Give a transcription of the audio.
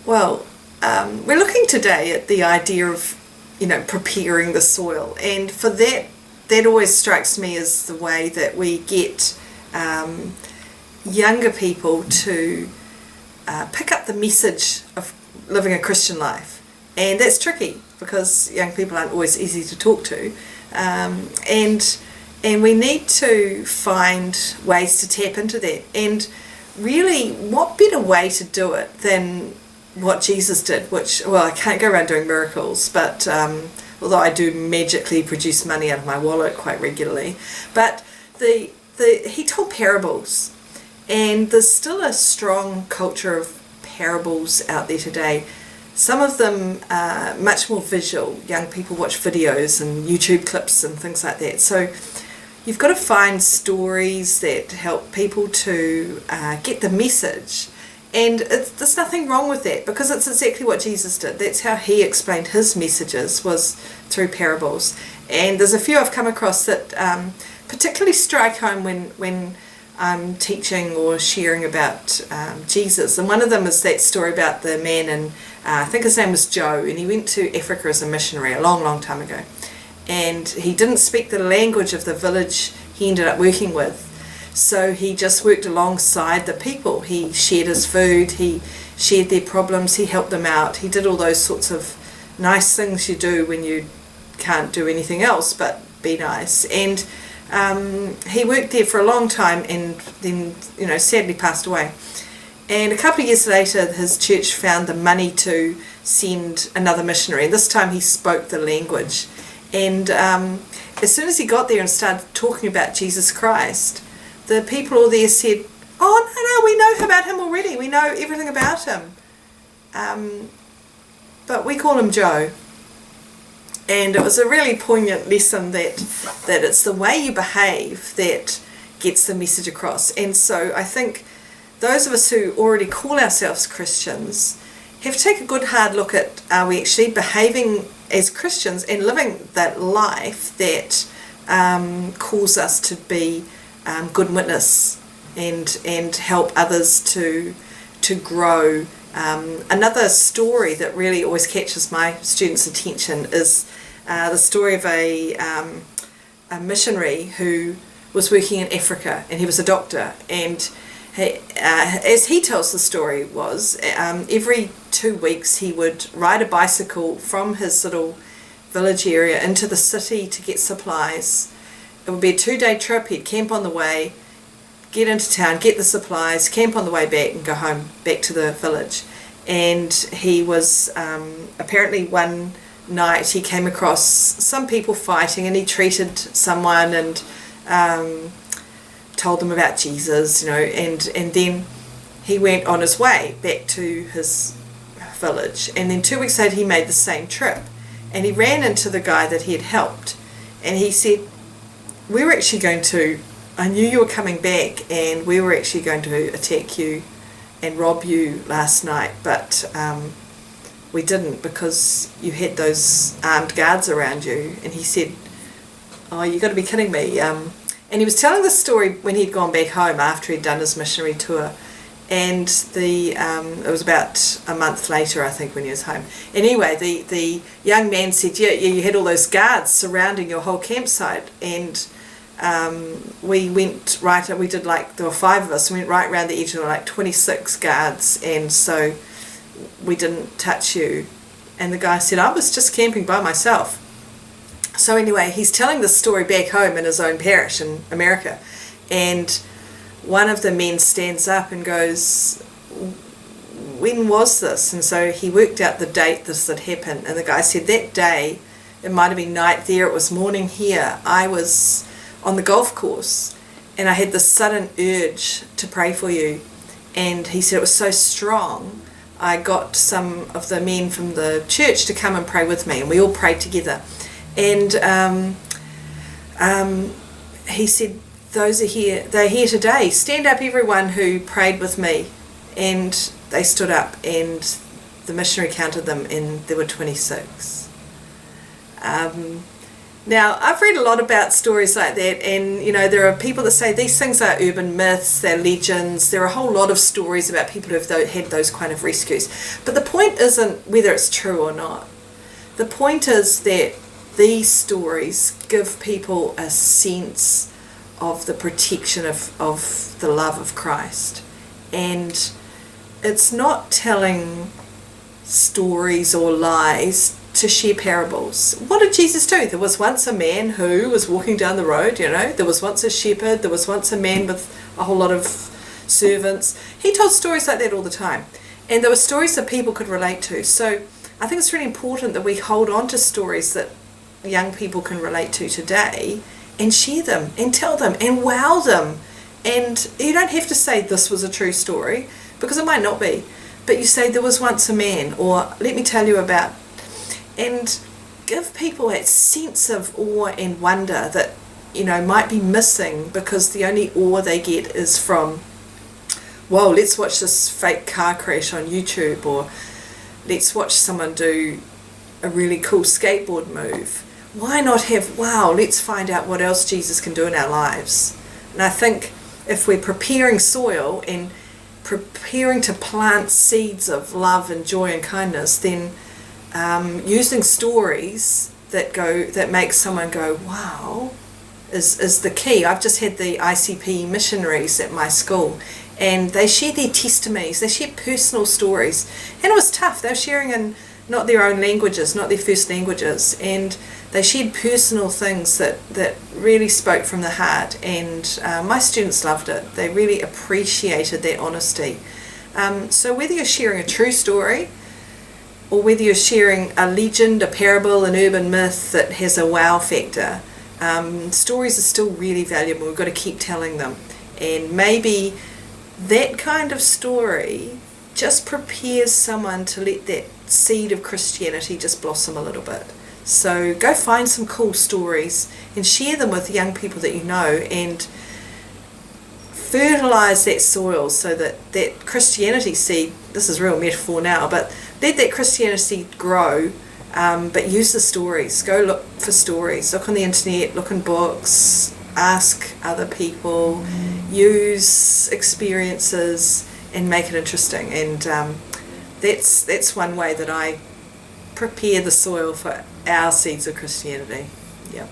Well, we're looking today at the idea of, preparing the soil. And for that, that always strikes me as the way that we get younger people to pick up the message of living a Christian life. And that's tricky because young people aren't always easy to talk to. And we need to find ways to tap into that. And really, what better way to do it than what Jesus did, which, well, I can't go around doing miracles, but although I do magically produce money out of my wallet quite regularly, but he told parables, and there's still a strong culture of parables out there today. Some of them are much more visual. Young people watch videos and YouTube clips and things like that. So you've got to find stories that help people to get the message. And there's nothing wrong with that because it's exactly what Jesus did. That's how he explained his messages, was through parables. And there's a few I've come across that particularly strike home when I'm teaching or sharing about Jesus. And one of them is that story about the man, and I think his name was Joe, and he went to Africa as a missionary a long, long time ago. And he didn't speak the language of the village he ended up working with. So he just worked alongside the people. He shared his food, he shared their problems, he helped them out. He did all those sorts of nice things you do when you can't do anything else but be nice. And he worked there for a long time and then, sadly passed away. And a couple of years later, his church found the money to send another missionary. And this time he spoke the language. And as soon as he got there and started talking about Jesus Christ, the people all there said, "Oh, no, we know about him already. We know everything about him. But we call him Joe." And it was a really poignant lesson that it's the way you behave that gets the message across. And so I think those of us who already call ourselves Christians have to take a good hard look at, are we actually behaving as Christians and living that life that calls us to be good witness and help others to grow. Another story that really always catches my students' attention is the story of a missionary who was working in Africa, and he was a doctor, and as he tells the story was every 2 weeks he would ride a bicycle from his little village area into the city to get supplies. It would be a 2-day trip. He'd camp on the way, get into town, get the supplies, camp on the way back, and go home, back to the village. And he was, apparently one night he came across some people fighting, and he treated someone and told them about Jesus, and then he went on his way back to his village. And then 2 weeks later he made the same trip, and he ran into the guy that he had helped, and he said, I knew you were coming back, and we were actually going to attack you and rob you last night, but we didn't because you had those armed guards around you. And he said, "Oh, you got to be kidding me." And he was telling this story when he'd gone back home after he'd done his missionary tour. And it was about a month later, I think, when he was home. Anyway, the young man said, yeah, you had all those guards surrounding your whole campsite. And we went we did there were 5 of us, we went right around the edge, and there were 26 guards, and so we didn't touch you. And the guy said, "I was just camping by myself." So anyway, he's telling this story back home in his own parish in America, and one of the men stands up and goes, "When was this?" And so he worked out the date this had happened, and the guy said, "That day, it might have been night there, it was morning here. I was on the golf course, and I had this sudden urge to pray for you." And he said it was so strong, I got some of the men from the church to come and pray with me, and we all prayed together. And he said, "Those are here, they're here today. Stand up, everyone who prayed with me." And they stood up, and the missionary counted them, and there were 26. Now, I've read a lot about stories like that, and there are people that say these things are urban myths, they're legends. There are a whole lot of stories about people who've had those kind of rescues. But the point isn't whether it's true or not. The point is that these stories give people a sense of the protection of the love of Christ. And it's not telling stories or lies to share parables. What did Jesus do? There was once a man who was walking down the road, there was once a shepherd, there was once a man with a whole lot of servants. He told stories like that all the time. And there were stories that people could relate to. So I think it's really important that we hold on to stories that young people can relate to today and share them and tell them and wow them. And you don't have to say this was a true story, because it might not be. But you say there was once a man, or let me tell you about, and give people that sense of awe and wonder that might be missing, because the only awe they get is from, whoa, let's watch this fake car crash on YouTube, or let's watch someone do a really cool skateboard move. Why not have, wow, let's find out what else Jesus can do in our lives. And I think if we're preparing soil and preparing to plant seeds of love and joy and kindness, then using stories that make someone go, wow, is the key. I've just had the ICP missionaries at my school, and they share their testimonies, they share personal stories, and it was tough. They were sharing in not their own languages, not their first languages, and they shared personal things that really spoke from the heart, and my students loved it. They really appreciated that honesty. So whether you're sharing a true story, or whether you're sharing a legend, a parable, an urban myth that has a wow factor, stories are still really valuable. We've got to keep telling them. And maybe that kind of story just prepares someone to let that seed of Christianity just blossom a little bit. So go find some cool stories and share them with young people that you know, and fertilize that soil so that that Christianity seed, this is real metaphor now, but let that Christianity grow, but use the stories. Go look for stories. Look on the internet, look in books, ask other people, use experiences, and make it interesting. And that's one way that I prepare the soil for our seeds of Christianity. Yeah.